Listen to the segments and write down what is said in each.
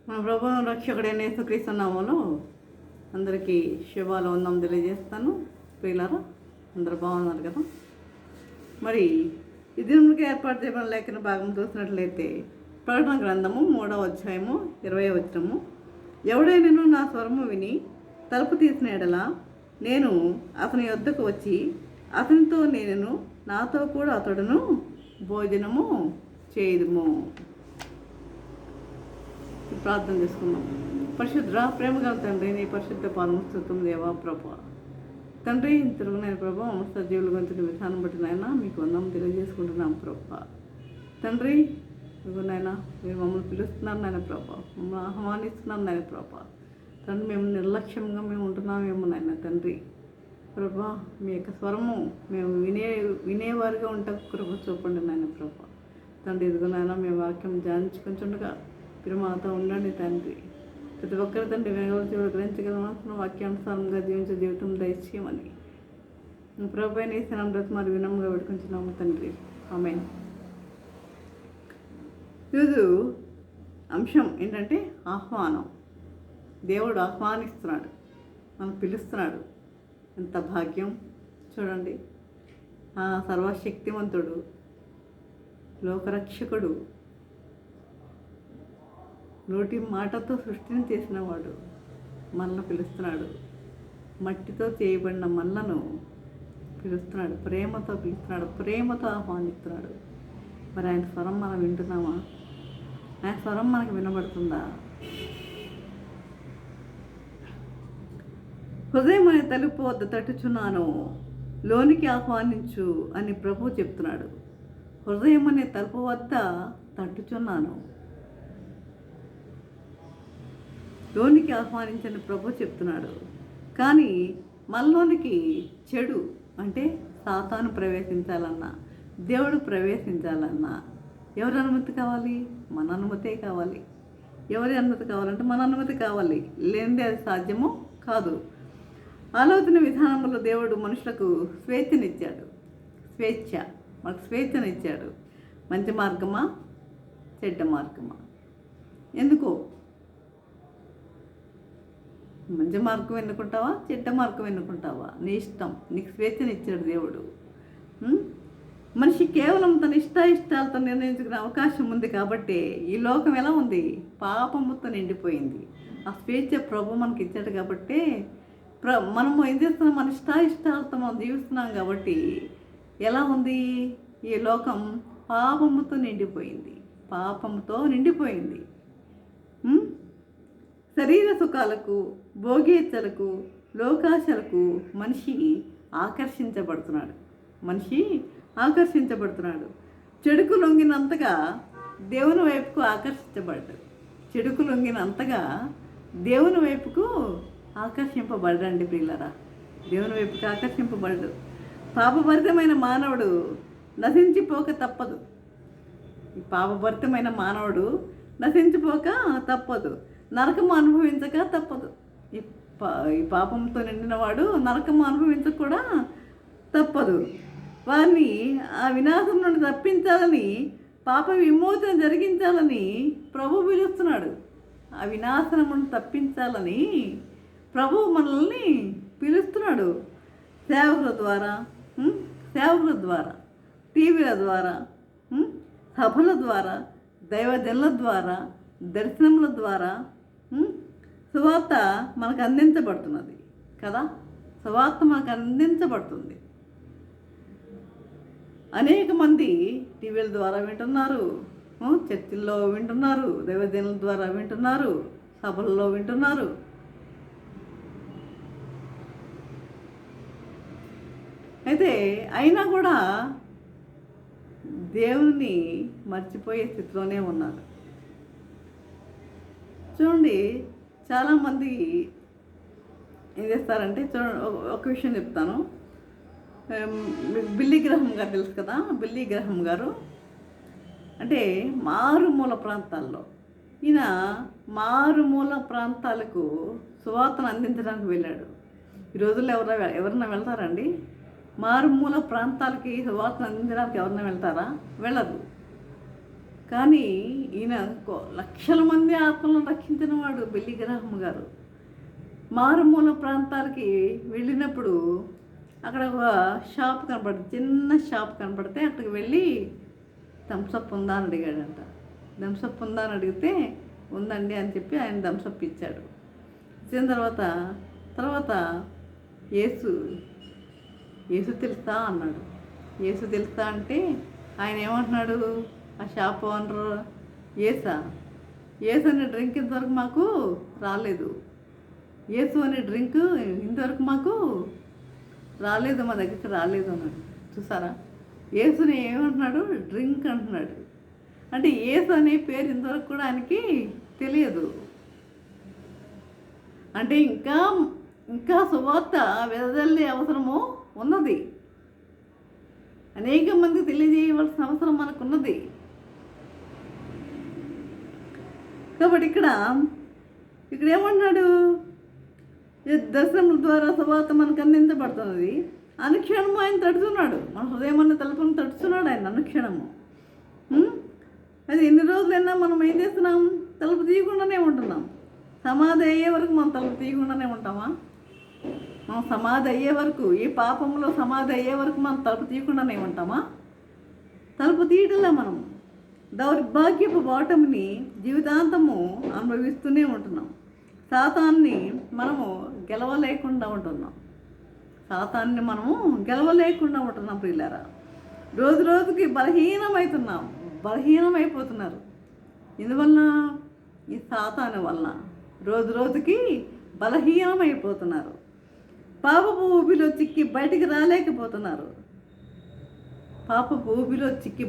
మన ప్రభు రక్షకుడైన యేసుక్రీస్తు నామములో అందరికీ శుభాలు వందనం తెలియజేస్తాను. ప్రియులారా, అందరు బాగున్నారు కదా. మరి ఈ దినములకి ఏర్పాటు చేయబడిన లేఖన భాగం చూసినట్లయితే ప్రకటన గ్రంథము 3వ అధ్యాయము 20వ వచనము, ఎవడైనను నా స్వరము విని తలుపు తీసిన ఎడల నేను అతని యొద్దకు వచ్చి అతనితో నేను నాతో కూడా అతడును భోజనము చేయుదుము. ప్రార్థన చేసుకున్నాం. పరిశుద్ర ప్రేమగల తండ్రి, నీ పరిశుద్ధ పాదముస్తుతం దేవా ప్రభా. తండ్రి, తిరుగునైన ప్రభా, సజీవుల గురించిన విధానం బట్టి నాయన మీకు వందనం తెలియజేసుకుంటున్నాం ప్రభా. తండ్రి, నాయన మీరు మమ్మల్ని పిలుస్తున్నారు నాయన ప్రభా, మమ్మల్ని ఆహ్వానిస్తున్నారు నాయన ప్రభా. తండ్రి, మేము నిర్లక్ష్యంగా మేము ఉంటున్నామేమో నాయన తండ్రి ప్రభా. మీ యొక్క స్వరము మేము వినేవారుగా ఉంటా కృప చూపండి నాయన ప్రభా. తండ్రి, ఇదిగోనైనా మేము వాక్యం ధ్యానించుకుంటుండగా మీరు మాతో ఉండండి తండ్రి. ప్రతి ఒక్కరి తండ్రి వినగల గ్రహించగలసిన వాక్యానుసారంగా జీవించే జీవితం దయచేయమని ప్రభు నేసిన మరి వినమ్గా పెట్టుకుంటున్నాము తండ్రి. ఆమేన్. ఈరోజు అంశం ఏంటంటే ఆహ్వానం. దేవుడు ఆహ్వానిస్తున్నాడు, మనం పిలుస్తున్నాడు. ఎంత భాగ్యం చూడండి. సర్వశక్తివంతుడు, లోకరక్షకుడు, నోటి మాటతో సృష్టిని చేసినవాడు మనల్ని పిలుస్తున్నాడు. మట్టితో చేయబడిన మనలను పిలుస్తున్నాడు, ప్రేమతో పిలుస్తున్నాడు, ప్రేమతో ఆహ్వానిస్తున్నాడు. మరి ఆయన స్వరం మనం వింటున్నామా? ఆయన స్వరం మనకు వినబడుతుందా? హృదయం అనే తలుపు వద్ద తట్టుచున్నాను, లోనికి ఆహ్వానించు అని ప్రభు చెప్తున్నాడు. హృదయం అనే తలుపు వద్ద తట్టుచున్నాను, లోనికి ఆహ్వానించని ప్రభు చెప్తున్నాడు. కానీ మనలోనికి చెడు అంటే సాతాను ప్రవేశించాలన్నా, దేవుడు ప్రవేశించాలన్నా ఎవరి అనుమతి కావాలి? మన అనుమతే కావాలి. ఎవరి అనుమతి కావాలంటే మన అనుమతి కావాలి. లేనిదే అది సాధ్యమో కాదు. ఆలోచన విధానంలో దేవుడు మనుషులకు స్వేచ్ఛనిచ్చాడు. మనకు స్వేచ్ఛనిచ్చాడు. మంచి మార్గమా, చెడ్డ మార్గమా? ఎందుకో మంచి మార్గం ఎన్నుకుంటావా, చెడ్డ మార్గం ఎన్నుకుంటావా? నీ ఇష్టం. నీకు స్వేచ్ఛనిచ్చాడు దేవుడు. మనిషి కేవలం తన ఇష్టాలతో నిర్ణయించుకునే అవకాశం ఉంది. కాబట్టి ఈ లోకం ఎలా ఉంది? పాపముతో నిండిపోయింది. ఆ స్వేచ్ఛ ప్రభు మనకి ఇచ్చాడు. కాబట్టి మనము ఏం చేస్తున్నాం? మన ఇష్టాలతో మనం జీవిస్తున్నాం. కాబట్టి ఎలా ఉంది? ఈ లోకం పాపముతో నిండిపోయింది. శరీర సుఖాలకు, భోగేచ్ఛలకు, లోకాశలకు మనిషి ఆకర్షించబడుతున్నాడు. చెడుకు లొంగినంతగా దేవుని వైపుకు ఆకర్షింపబడండి ప్రియులారా. దేవుని వైపుకు ఆకర్షింపబడడు. పాపభరితమైన మానవుడు నశించిపోక తప్పదు. ఈ పాపభరితమైన మానవుడు నశించిపోక తప్పదు. నరకము అనుభవించక తప్పదు. ఈ పాపంతో నిండినవాడు నరకము అనుభవించక కూడా తప్పదు. వారిని ఆ వినాశం నుండి తప్పించాలని, పాప విమోచన జరిగించాలని ప్రభు పిలుస్తున్నాడు. ఆ వినాశనం నుండి తప్పించాలని ప్రభు మనల్ని పిలుస్తున్నాడు. సేవకుల ద్వారా, టీవీల ద్వారా, సభల ద్వారా, దైవజనుల ద్వారా, దర్శనముల ద్వారా సువార్త మనకు అందించబడుతున్నది కదా. సువార్త మనకు అందించబడుతుంది. అనేక మంది టీవీల ద్వారా వింటున్నారు, చర్చిల్లో వింటున్నారు, దైవజనుల ద్వారా వింటున్నారు, సభల్లో వింటున్నారు. అయితే అయినా కూడా దేవుని మర్చిపోయే స్థితిలోనే ఉన్నారు. చూడండి, చాలామంది ఏం చేస్తారంటే, ఒక విషయం చెప్తాను. బిల్లీ గ్రహం గారు తెలుసు కదా. బిల్లీ గ్రహం గారు అంటే మారుమూల ప్రాంతాల్లో, ఈయన మారుమూల ప్రాంతాలకు సువార్తను అందించడానికి వెళ్ళాడు. ఈ రోజుల్లో ఎవరన్నా వెళ్తారండి? మారుమూల ప్రాంతాలకి సువార్తను అందించడానికి ఎవరన్నా వెళ్తారా? వెళ్ళదు. కానీ ఈయన లక్షల మంది ఆత్మలను రక్షించిన వాడు బిల్లీ గ్రాహం గారు. మారుమూల ప్రాంతాలకి వెళ్ళినప్పుడు అక్కడ ఒక షాప్ కనపడుతుంది, చిన్న షాప్ కనపడితే అక్కడికి వెళ్ళి థమ్సప్ ఉందా అని అడిగాడంట. థమ్సప్ ఉందా అని అడిగితే ఉందండి అని చెప్పి ఆయన థమ్సప్ ఇచ్చాడు. ఇచ్చిన తర్వాత యేసు తెలుసా అన్నాడు. యేసు తెలుసా అంటే ఆయన ఏమంటున్నాడు, ఆ షాప్ ఓనరు, యేసు అనే డ్రింక్ ఇంతవరకు మాకు రాలేదు, యేసు అనే డ్రింక్ ఇంతవరకు మాకు రాలేదు, మా దగ్గరికి రాలేదు అన్నాడు. చూసారా, యేసుని ఏమంటున్నాడు, డ్రింక్ అంటున్నాడు. అంటే యేసు అనే పేరు ఇంతవరకు కూడా ఆయనకి తెలియదు. అంటే ఇంకా సువార్త వెదజల్లే అవసరము ఉన్నది, అనేక మందికి తెలియజేయవలసిన అవసరం మనకున్నది. కాబట్టి ఇక్కడ ఏమన్నాడు, దర్శనముల ద్వారా సువార్త మనకు అందించబడుతున్నది. అనుక్షణము ఆయన తడుచున్నాడు, మన హృదయమన్న తలుపును తడుచున్నాడు ఆయన అనుక్షణము. అది ఎన్ని రోజులైనా మనం ఏం చేస్తున్నాం, తలుపు తీయకుండానే ఉంటున్నాం. సమాధి అయ్యే వరకు మనం తలుపు తీయకుండానే ఉంటామా? మనం సమాధి అయ్యే వరకు, ఈ పాపంలో సమాధి అయ్యే వరకు మనం తలుపు తీయకుండానే ఉంటామా? తలుపు తీయటంలో మనం దౌర్భాగ్యపు బాటముని జీవితాంతము అనుభవిస్తూనే ఉంటున్నాం. సాతాన్ని మనము గెలవలేకుండా ఉంటున్నాం. ప్రియులారా. రోజు రోజుకి బలహీనమైపోతున్నారు. ఇందువలన ఈ సాతాను వలన రోజు రోజుకి బలహీనమైపోతున్నారు. పాపపు ఊబిలో చిక్కి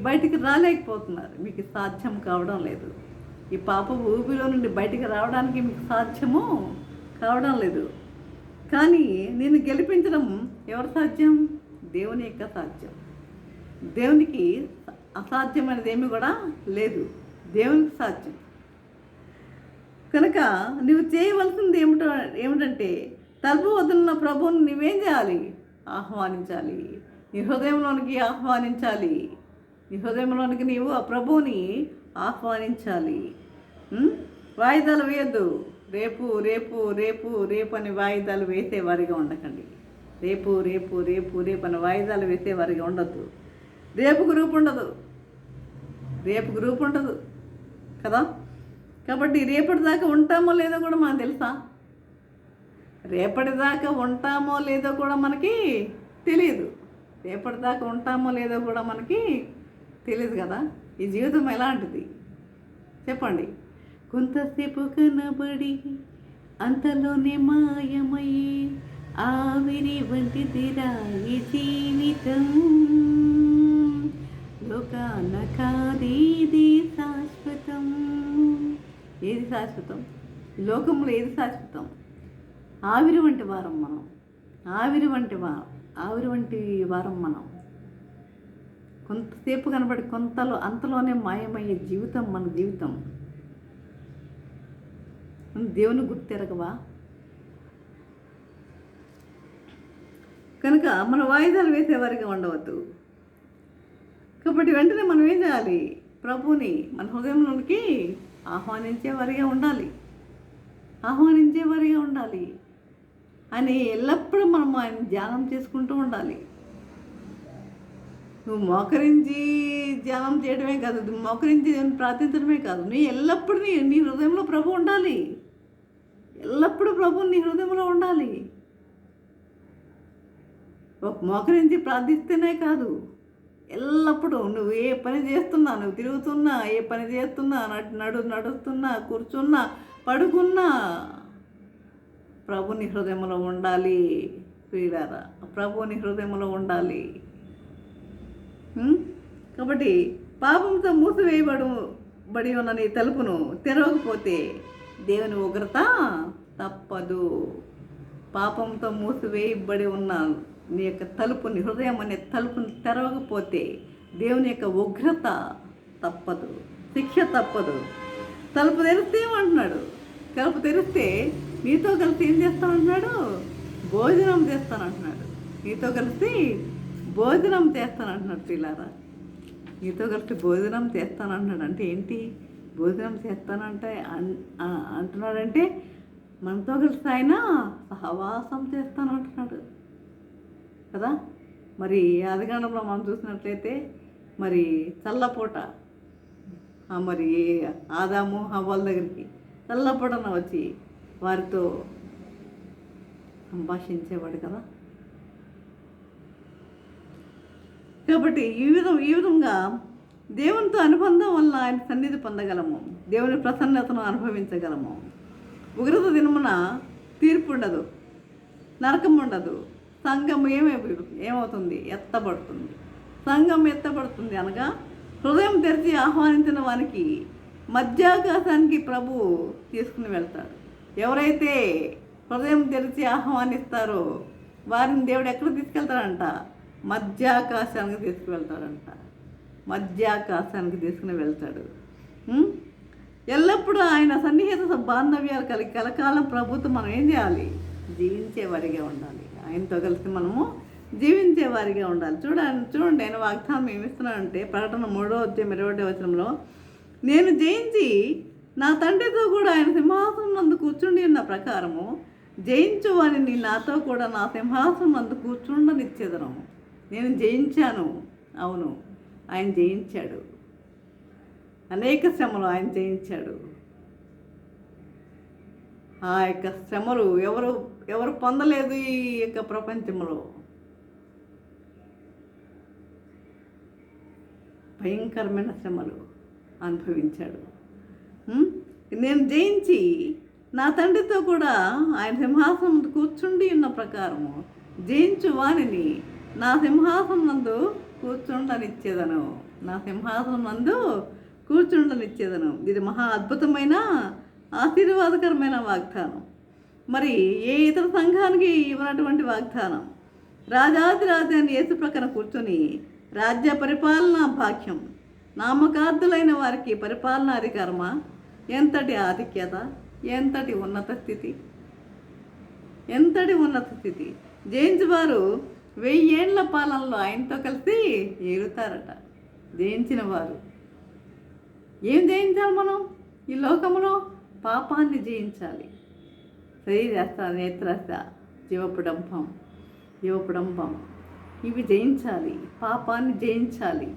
బయటికి రాలేకపోతున్నారు. మీకు సాధ్యం కావడం లేదు. ఈ పాపపు ఊబిలో నుండి బయటికి రావడానికి మీకు సాధ్యము కావడం లేదు. కానీ నేను గెలిపించడం ఎవరి సాధ్యం? దేవుని యొక్క సాధ్యం. దేవునికి అసాధ్యమైనది ఏమి కూడా లేదు, దేవునికి సాధ్యం. కనుక నువ్వు చేయవలసింది ఏమిటంటే తలుపు వదులున్న ప్రభువుని నువ్వేం చేయాలి? ఆహ్వానించాలి. నీ హృదయంలోనికి ఆహ్వానించాలి. నీ హృదయంలోనికి నీవు ఆ ప్రభువుని ఆహ్వానించాలి. వాయిదాలు వేయద్దు. రేపు రేపు రేపు రేపు అని వాయిదాలు వేసేవారిగా ఉండకండి. రేపు రేపు రేపు రేపు అని వాయిదాలు వేసేవారిగా ఉండద్దు. రేపు గ్రూప్ ఉండదు కదా. కాబట్టి రేపటిదాకా ఉంటామో లేదో కూడా మనకు తెలుసా? రేపటిదాకా ఉంటామో లేదో కూడా మనకి తెలియదు. కదా. ఈ జీవితం ఎలాంటిది చెప్పండి? కొంతసేపు కనబడి అంతలోనే మాయమయ్యి ఆవిరి వంటిదిరా ఈ జీవితం. లోకాన కాదేది శాశ్వతం. ఏది శాశ్వతం? లోకంలో ఏది శాశ్వతం? ఆవిరి వంటి వారం మనం. కొంతసేపు కనబడి అంతలోనే మాయమయ్యే జీవితం మన జీవితం. దేవుని గుర్తెరగవా? కనుక మన వాయిదాలు వేసేవారిగా ఉండవద్దు. కాబట్టి వెంటనే మనం ఏం చేయాలి? ప్రభువుని మన హృదయంలోనికి ఆహ్వానించేవారిగా ఉండాలి. అని ఎల్లప్పుడూ మనం ఆయన ధ్యానం చేసుకుంటూ ఉండాలి. నువ్వు మోకరించి ధ్యానం చేయడమే కాదు, మోకరించి ప్రార్థించడమే కాదు, నీ ఎల్లప్పుడూ నీ హృదయంలో ప్రభు ఉండాలి. ఎల్లప్పుడూ ప్రభువు నీ హృదయంలో ఉండాలి. మోకరించి ప్రార్థిస్తేనే కాదు, ఎల్లప్పుడూ నువ్వు ఏ పని చేస్తున్నా, నువ్వు తిరుగుతున్నా, ఏ పని చేస్తున్నా, నడుస్తున్నా, కూర్చున్నా, పడుకున్నా ప్రభుని హృదయంలో ఉండాలి. ప్రియులారా, ప్రభుని హృదయంలో ఉండాలి. కాబట్టి పాపంతో మూసివేయబడి ఉన్న నీ తలుపును తెరవకపోతే దేవుని ఉగ్రత తప్పదు. పాపంతో మూసివేయబడి ఉన్న నీ యొక్క తలుపుని, హృదయం అనే తలుపుని తెరవకపోతే దేవుని యొక్క ఉగ్రత తప్పదు, శిక్ష తప్పదు. తలుపు తెరిస్తే ఏమంటున్నాడు? తలుపు తెరిస్తే నీతో కలిసి ఏం చేస్తానంటున్నాడు? భోజనం చేస్తానంటున్నాడు. నీతో కలిసి భోజనం చేస్తానంటున్నాడు. పిల్లారా, నీతో కలిసి భోజనం చేస్తానంటున్నాడు. అంటే ఏంటి భోజనం చేస్తానంటే అంటున్నాడంటే మనతో కలిసి ఆయన సహవాసం చేస్తానంటున్నాడు కదా. మరి ఆదికాండంలో మనం చూసినట్లయితే మరి చల్లపూట మరి ఆదాము హవ్వల దగ్గరికి చల్లపూటన వచ్చి వారితో సంభాషించేవాడు కదా. కాబట్టి ఈ విధంగా దేవునితో అనుబంధం వల్ల ఆయన సన్నిధి పొందగలము, దేవుని ప్రసన్నతను అనుభవించగలము. ఉగ్రత దినమున తీర్పు ఉండదు, నరకం ఉండదు. సంఘం ఏమవుతుంది? ఎత్తబడుతుంది. సంఘం ఎత్తబడుతుంది అనగా హృదయం తెరిచి ఆహ్వానించిన వారికి మధ్యాకాశానికి ప్రభు తీసుకుని వెళ్తాడు. ఎవరైతే హృదయం తెరిచి ఆహ్వానిస్తారో వారిని దేవుడు ఎక్కడ తీసుకెళ్తాడంట? మధ్యాకాశానికి తీసుకువెళ్తాడంట. మధ్యాకాశానికి తీసుకుని వెళ్తాడు. ఎల్లప్పుడూ ఆయన సన్నిహిత బాంధవ్యాలు కలిగి కలకాలం ప్రభుత్వం మనం ఏం చేయాలి? జీవించేవారిగా ఉండాలి. ఆయనతో కలిసి మనము జీవించేవారిగా ఉండాలి. చూడండి ఆయన వాగ్దానం ఏమిస్తున్నాడంటే ప్రకటన 3:21 నేను జయించి నా తండ్రితో కూడా ఆయన సింహాసనం నందు కూర్చుండి ఉన్న ప్రకారము జయించు వారిని నాతో కూడా నా సింహాసనం నందు కూర్చుండనిచ్చేదను. నేను జయించాను. అవును, ఆయన జయించాడు. అనేక శ్రమలు ఆయన జయించాడు. ఆ యొక్క శ్రమలు ఎవరు పొందలేదు ఈ యొక్క ప్రపంచంలో. భయంకరమైన శ్రమలు అనుభవించాడు. నేను జయించి నా తండ్రితో కూడా ఆయన సింహాసనం కూర్చుండి ఉన్న ప్రకారము జయించు వారిని నా సింహాసనం నందు కూర్చుండనిచ్చేదను. నా సింహాసనం నందు కూర్చుండనిచ్చేదను. ఇది మహా అద్భుతమైన ఆశీర్వాదకరమైన వాగ్దానం. మరి ఏ ఇతర సంఘానికి ఇవ్వనటువంటి వాగ్దానం. రాజాదిరాజు అని యేసు ప్రక్కన కూర్చొని రాజ్య పరిపాలనా భాగ్యం. నామకార్థులైన వారికి పరిపాలనా అధికారమా? ఎంతటి ఆధిక్యత, ఎంతటి ఉన్నత స్థితి, ఎంతటి ఉన్నత స్థితి. జయించు వారు 1000 ఏళ్ల పాలనలో ఆయనతో కలిసి ఏలుతారట. జయించిన వారు ఏం జయించాలి? మనం ఈ లోకంలో పాపాన్ని జయించాలి. శరీరాశ, నేత్రాశ, జీవపుడంబం ఇవి జయించాలి. పాపాన్ని జయించాలి.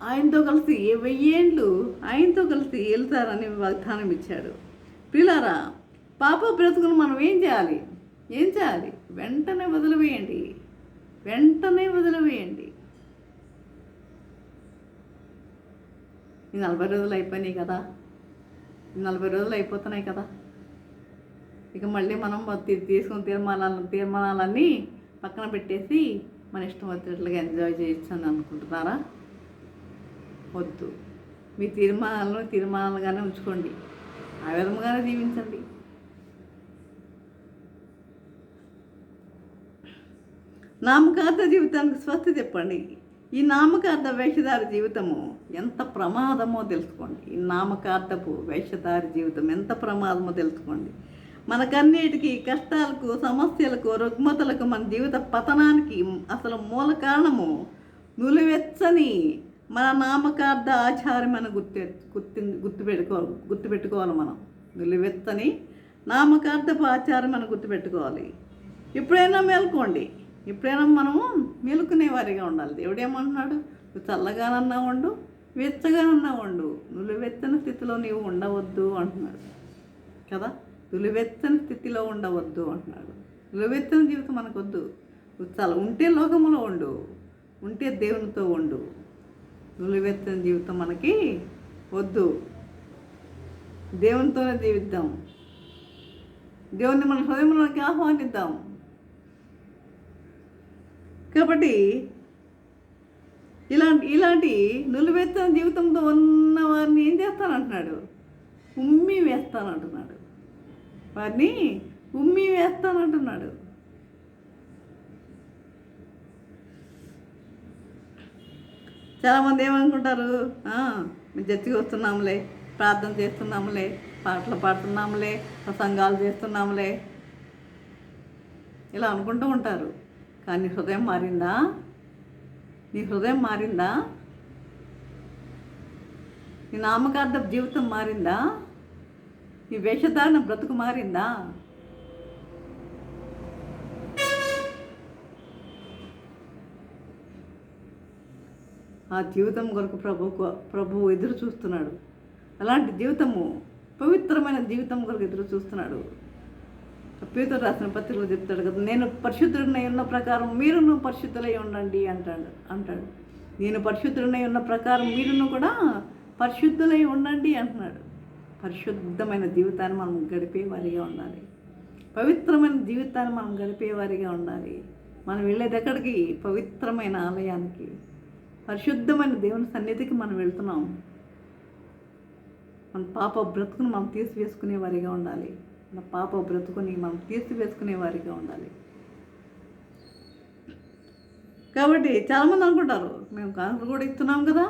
ఆయనతో కలిసి 1000 ఏళ్ళు ఆయనతో కలిసి వెళ్తారని వాగ్దానం ఇచ్చాడు. పిల్లారా, పాప బ్రతుకును మనం ఏం చేయాలి? వెంటనే వదిలివేయండి. ఈ 40 రోజులు అయిపోయినాయి కదా. 40 రోజులు అయిపోతున్నాయి కదా. ఇక మళ్ళీ మనం తీసుకున్న తీర్మానాలన్నీ పక్కన పెట్టేసి మన ఇష్టం వచ్చినట్లుగా ఎంజాయ్ చేయొచ్చు అని అనుకుంటున్నారా? వద్దు. మీ తీర్మానాలుగానే ఉంచుకోండి. ఆ విధముగానే జీవించండి. నామకార్థ జీవితానికి స్వస్తి చెప్పండి. ఈ నామకార్థ వేషధారి జీవితము ఎంత ప్రమాదమో తెలుసుకోండి. ఈ నామకార్థపు వేషధారి జీవితం ఎంత ప్రమాదమో తెలుసుకోండి. మనకన్నిటికీ కష్టాలకు, సమస్యలకు, రుగ్మతలకు, మన జీవిత పతనానికి అసలు మూల కారణము నులివెచ్చని మన నామకార్థ ఆచారం అని గుర్తుపెట్టుకోవాలి. మనం నులివెచ్చని నామకార్థపు ఆచారం అని గుర్తుపెట్టుకోవాలి. ఎప్పుడైనా మేల్కోండి. ఎప్పుడైనా మనము మేలుకునే వారిగా ఉండాలి. దేవుడు ఏమంటున్నాడు? నువ్వు చల్లగానన్నా ఉండు, వెచ్చగానన్నా ఉండు, నులివెచ్చని స్థితిలో నీవు ఉండవద్దు అంటున్నాడు కదా. నులివెచ్చని స్థితిలో ఉండవద్దు అంటున్నాడు. నులివెచ్చని జీవితం మనకొద్దు. ఉంటే లోకములో ఉండు, ఉంటే దేవునితో ఉండు. నులివెచ్చని జీవితం మనకి వద్దు. దేవునితోనే జీవిద్దాం. దేవుణ్ణి మన హృదయంలోకి ఆహ్వానిద్దాం. కాబట్టి ఇలాంటి నులివెచ్చని జీవితంతో ఉన్న వారిని ఏం చేస్తానంటున్నాడు? ఉమ్మి వేస్తానంటున్నాడు. వారిని ఉమ్మి వేస్తానంటున్నాడు. చాలామంది ఏమనుకుంటారు? మేము చర్చికి వస్తున్నాములే, ప్రార్థన చేస్తున్నాములే, పాటలు పాడుతున్నాములే, ప్రసంగాలు చేస్తున్నాములే, ఇలా అనుకుంటూ ఉంటారు. కానీ నీ హృదయం మారిందా? నీ హృదయం మారిందా? నీ నామకార్థ జీవితం మారిందా? నీ వేషధారణ బ్రతుకు మారిందా? ఆ జీవితం కొరకు ప్రభువు ఎదురు చూస్తున్నాడు. అలాంటి జీవితము, పవిత్రమైన జీవితం కొరకు ఎదురు చూస్తున్నాడు. పేతురు రాసిన పత్రికలో చెప్తాడు కదా, నేను పరిశుద్ధుడినై ఉన్న ప్రకారం మీరును పరిశుద్ధులై ఉండండి అంటాడు. నేను పరిశుద్ధుడినై ఉన్న ప్రకారం మీరును కూడా పరిశుద్ధులై ఉండండి అంటున్నాడు. పరిశుద్ధమైన జీవితాన్ని మనం గడిపేవారిగా ఉండాలి. పవిత్రమైన జీవితాన్ని మనం గడిపేవారిగా ఉండాలి. మనం వెళ్ళేది ఎక్కడికి? పవిత్రమైన ఆలయానికి, పరిశుద్ధమైన దేవుని సన్నిధికి మనం వెళ్తున్నాం. మన పాప బ్రతుకుని మనం తీసివేసుకునే వారిగా ఉండాలి. మన పాప బ్రతుకుని మనం తీసివేసుకునే వారిగా ఉండాలి. కాబట్టి చాలామంది అనుకుంటారు, మేము కానుకలు కూడా ఇస్తున్నాం కదా,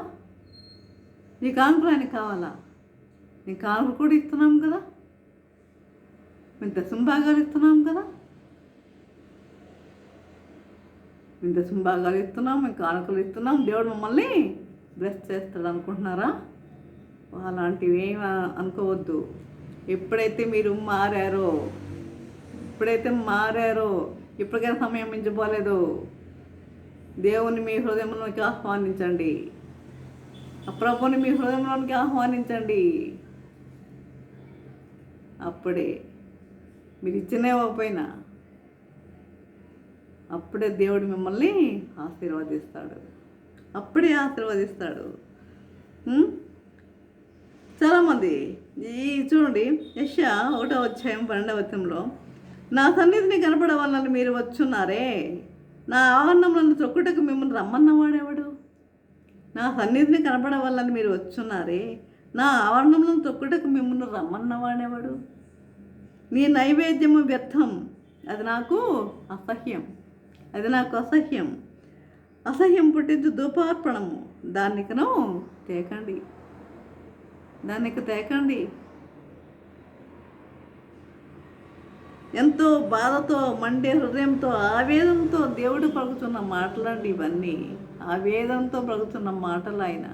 నీ కానుకలు ఆయనకి కావాలా? నీ కానుకలు కూడా ఇస్తున్నాం కదా, మేము దశంభాగాలు ఇస్తున్నాం కదా, మేము దశంభాగాలు ఇస్తున్నాం, మేము కానుకలు ఇస్తున్నాం, దేవుడు మమ్మల్ని బ్లెస్ చేస్తాడు అనుకుంటున్నారా? అలాంటివి ఏమి అనుకోవద్దు. ఎప్పుడైతే మీరు మారారో, ఇప్పటికైనా సమయం మించిపోలేదు. దేవుని మీ హృదయంలోనికి ఆహ్వానించండి. ఆ ప్రభుని మీ హృదయంలోనికి ఆహ్వానించండి. అప్పుడే మీరు ఇచ్చినవ్వకపోయినా అప్పుడే దేవుడు మిమ్మల్ని ఆశీర్వదిస్తాడు. చాలామంది చూడండి, యెషయా 1వ అధ్యాయం 12వ వచనంలో, నా సన్నిధిని కనపడవాలని మీరు వచ్చున్నారే, నా ఆవరణములను త్రొక్కుటకు మిమ్మల్ని రమ్మన్నవాడేవాడు? నా సన్నిధిని కనపడవాలని మీరు వచ్చున్నారే, నా ఆవరణములను త్రొక్కుటకు మిమ్మల్ని రమ్మన్నవాడేవాడు? నీ నైవేద్యము వ్యర్థం, అది నాకు అసహ్యం. అసహ్యం పుట్టించు ధూపార్పణము, దానికను తేకండి. ఎంతో బాధతో, మండే హృదయంతో, ఆవేదనతో దేవుడు పలుకుతున్న మాటలండి ఇవన్నీ. ఆవేదనతో పలుకుతున్న మాటలు ఆయన.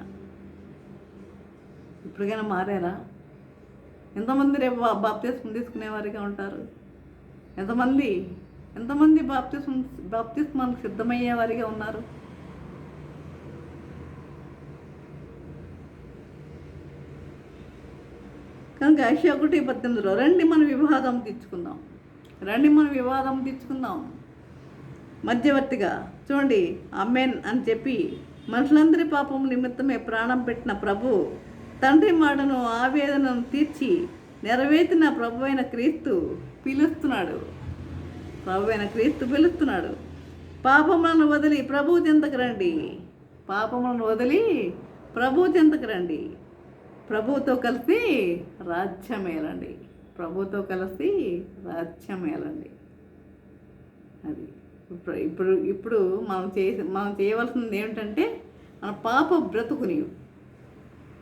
ఇప్పటికైనా మారారా? ఎంతమంది రేపు బాప్తిస్మం తీసుకునేవారిగా ఉంటారు? ఎంతమంది బాప్తిస్మానికి సిద్ధమయ్యేవారిగా ఉన్నారు? కనుక యెషయా 1:18 రండి మన వివాదం తీర్చుకుందాం. మధ్యవర్తిగా చూడండి, ఆమేన్ అని చెప్పి మనుషులందరి పాపం నిమిత్తమే ప్రాణం పెట్టిన ప్రభు, తండ్రి మాటను, ఆవేదనను తీర్చి నెరవేర్చిన ప్రభు అయిన క్రీస్తు పిలుస్తున్నాడు. పాపములను వదిలి ప్రభు చెంతకు రండి. ప్రభువుతో కలిసి రాజ్యమేలండి. అది ఇప్పుడు మనం చేయవలసింది ఏమిటంటే, మన పాప బ్రతుకుని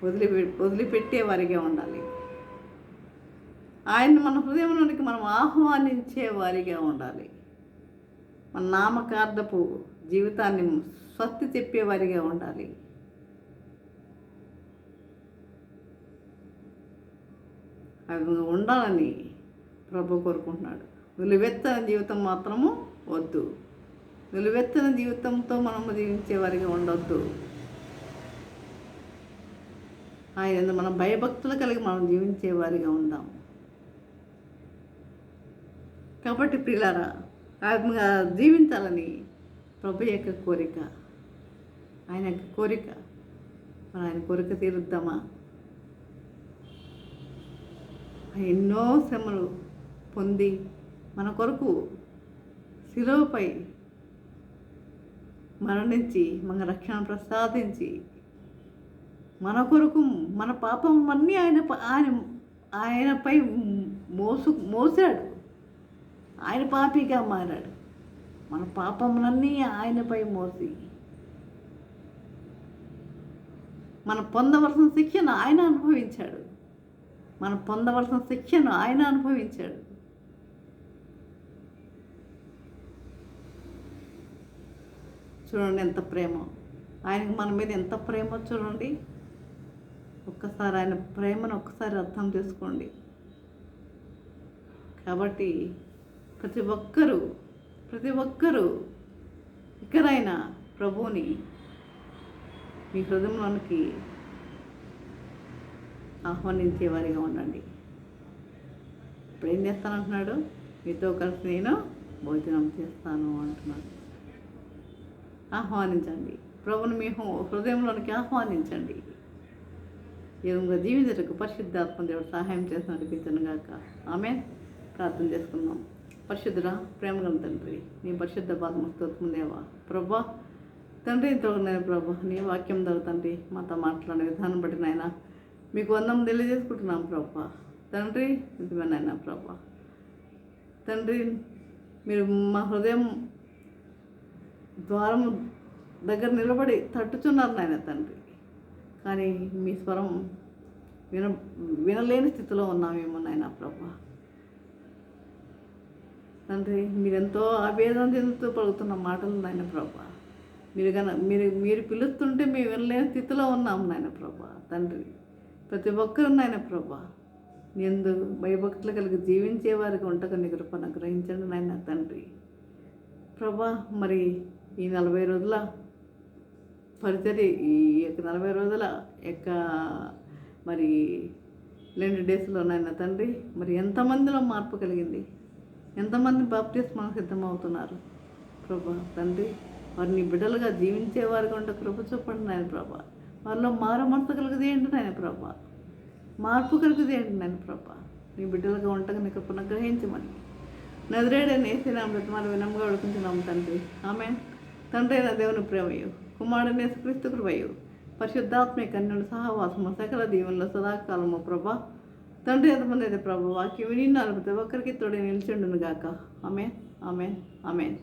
వదిలిపెట్టే వారిగా ఉండాలి. ఆయన్ని మన హృదయంలోనికి మనం ఆహ్వానించే వారిగా ఉండాలి. మన నామకార్థపు జీవితాన్ని స్వస్తి చెప్పేవారిగా ఉండాలి. అది ఉండాలని ప్రభు కోరుకుంటున్నాడు. నిలువెత్తని జీవితం మాత్రము వద్దు. నిలువెత్తని జీవితంతో మనము జీవించేవారిగా ఉండొద్దు. ఆయన మనం భయభక్తులు కలిగి మనం జీవించేవారిగా ఉందాం. కాబట్టి ప్రియులారా, ఆత్మగా జీవించాలని ప్రభు యొక్క కోరిక, ఆయన యొక్క కోరిక. మరి ఆయన కోరిక తీరుద్దామా? ఎన్నో శ్రమలు పొంది మన కొరకు శిలువపై మరణించి మన రక్షణ ప్రసాదించి మన కొరకు మన పాపం అన్నీ ఆయనపై మోసాడు. ఆయన పాపిగా మారాడు. మన పాపములన్నీ ఆయనపై మోసి మనం పొందవలసిన శిక్షను ఆయన అనుభవించాడు. చూడండి ఎంత ప్రేమ, ఆయనకి మన మీద ఎంత ప్రేమ చూడండి. ఒక్కసారి ఆయన ప్రేమను ఒక్కసారి అర్థం చేసుకోండి. కాబట్టి ప్రతి ఒక్కరూ ఇకనైనా ప్రభువుని మీ హృదయంలోనికి ఆహ్వానించేవారిగా ఉండండి. ఇప్పుడు ఏం చేస్తానంటున్నాడు? మీతో కలిసి నేను భోజనం చేస్తాను అంటున్నాడు. ఆహ్వానించండి, ప్రభుని మీ హృదయంలోనికి ఆహ్వానించండి. ఈ విధంగా జీవించటకు పరిశుద్ధాత్మ దేవుడు సహాయం చేసి నడిపించను గాక. ఆమె ప్రార్థన చేసుకుందాం. పరిశుద్ధుడా, ప్రేమగల తండ్రి, నీ పరిశుద్ధ పాదము స్తోత్రము దేవా. ప్రభా తండ్రి, ఇంతవరకు ప్రభా నీ వాక్యం ద్వారా తండ్రి మాతో మాట్లాడే విధానం బట్టి నాయన మీకు వందనం తెలియజేసుకుంటున్నాం ప్రభా. తండ్రి నిజమేనాయన ప్రభా. తండ్రి, మీరు మా హృదయం ద్వారం దగ్గర నిలబడి తట్టుచున్నారు నాయన తండ్రి. కానీ మీ స్వరం వినలేని స్థితిలో ఉన్నామేమో నాయన ప్రభా. తండ్రి, మీరెంతో ఆవేదన చెందుతూ పలుకుతున్న మాటలు నాయన ప్రభా. మీరు పిలుస్తుంటే మేము వినలేని స్థితిలో ఉన్నాము నాయన ప్రభా. తండ్రి, ప్రతి ఒక్కరు నాయన ప్రభా ఎందు భయభక్తులు కలిగి జీవించేవారికి ఉంటకని కృపను గ్రహించండి నాయన తండ్రి. ప్రభా, మరి ఈ 40 రోజుల పరిచర్య, ఈ 40 రోజుల మరి 2 డేస్లో నాయన తండ్రి, మరి ఎంతమందిలో మార్పు కలిగింది, ఎంతమంది బాప్తిస్మాకు సిద్ధమవుతున్నారు ప్రభా. తండ్రి, వారిని బిడ్డలుగా జీవించేవారికి ఉంటే కృప చూపండి నాయన ప్రభా. వారిలో మనసు కలిగజేయండి నాయన ప్రభా. మార్పు కలిగజేయండి నాయన ప్రభా. నీ బిడ్డలుగా ఉంటగా నీ కృపను గ్రహించమని నజరేయుడైన యేసునామములో బ్రతిమాలి వినమ్రంగా వేడుకుంటున్నాము తండ్రి. ఆమేన్. తండ్రి అయిన దేవుని ప్రేమయు, కుమారుడైన యేసుక్రీస్తు కృపయు, పరిశుద్ధాత్మీయ కన్యను సహవాసము సకల దీవెనలో సదాకాలము ప్రభా. తండ్రి ఎంతమంది అయితే ప్రభు వాక్యం విని ప్రతి ఒక్కరికి తోడే నిలిచిండును గాక. ఆమేన్, ఆమేన్, ఆమేన్.